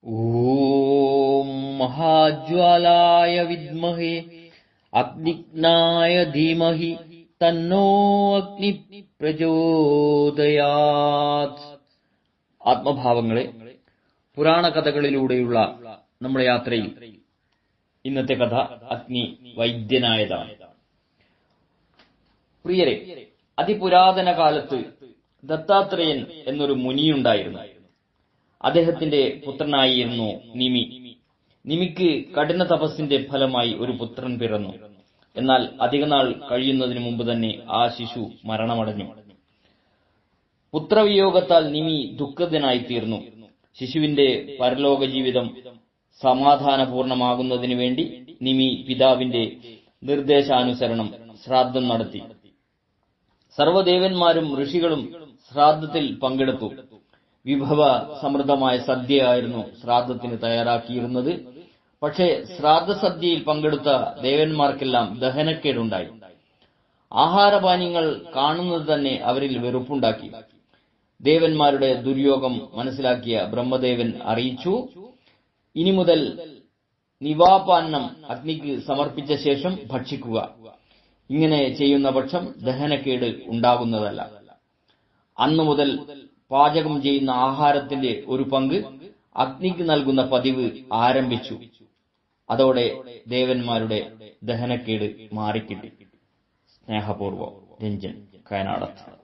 ഓം മഹാജ്വാലായ വിദ്മഹേ അഗ്നിഘ്നായ ധീമഹി തന്നോ അഗ്നി പ്രചോദയാത്. ആത്മഭാവങ്ങളെ, പുരാണ കഥകളിലൂടെയുള്ള നമ്മുടെ യാത്രയിൽ ഇന്നത്തെ കഥ അഗ്നി വൈദ്യനായതാണ്. പ്രിയരെ, അതിപുരാതന കാലത്ത് ദത്താത്രേയൻ എന്നൊരു മുനിയുണ്ടായിരുന്നു. അദ്ദേഹത്തിന്റെ പുത്രനായിരുന്നു നിമി. നിമിക്ക് കഠിന തപസ്സിന്റെ ഫലമായി ഒരു പുത്രൻ പിറന്നു. എന്നാൽ അധികനാൾ കഴിയുന്നതിന് മുമ്പ് തന്നെ ആ ശിശു മരണമടഞ്ഞു. പുത്രവിയോഗത്താൽ നിമി ദുഃഖിതനായിത്തീർന്നു. ശിശുവിന്റെ പരലോക ജീവിതം സമാധാനപൂർണമാകുന്നതിനു വേണ്ടി നിമി പിതാവിന്റെ നിർദ്ദേശാനുസരണം ശ്രാദ്ധം നടത്തി. സർവ്വദേവന്മാരും ഋഷികളും ശ്രാദ്ധത്തിൽ പങ്കെടുത്തു. വിഭവ സമൃദ്ധമായ സദ്യയായിരുന്നു ശ്രാദ്ധത്തിന് തയ്യാറാക്കിയിരുന്നത്. പക്ഷേ ശ്രാദ്ധസദ്യയിൽ പങ്കെടുത്ത ദേവന്മാർക്കെല്ലാം ദഹനക്കേടുണ്ടായി. ആഹാരപാനീയങ്ങൾ കാണുന്നത് തന്നെ അവരിൽ വെറുപ്പുണ്ടാക്കി. ദേവന്മാരുടെ ദുര്യോഗം മനസ്സിലാക്കിയ ബ്രഹ്മദേവൻ അറിയിച്ചു, ഇനി മുതൽ നിവാപാന്നം അഗ്നിക്ക് സമർപ്പിച്ച ശേഷം ഭക്ഷിക്കുക. ഇങ്ങനെ ചെയ്യുന്ന പക്ഷം ദഹനക്കേട് ഉണ്ടാകുന്നതല്ല. അന്നു മുതൽ പാചകം ചെയ്യുന്ന ആഹാരത്തിന്റെ ഒരു പങ്ക് അഗ്നിക്ക് നൽകുന്ന പതിവ് ആരംഭിച്ചു. അതോടെ ദേവന്മാരുടെ ദഹനക്കേട് മാറിക്കിട്ടി. സ്നേഹപൂർവ്വം, രഞ്ജൻ, കയനാടത്ത്.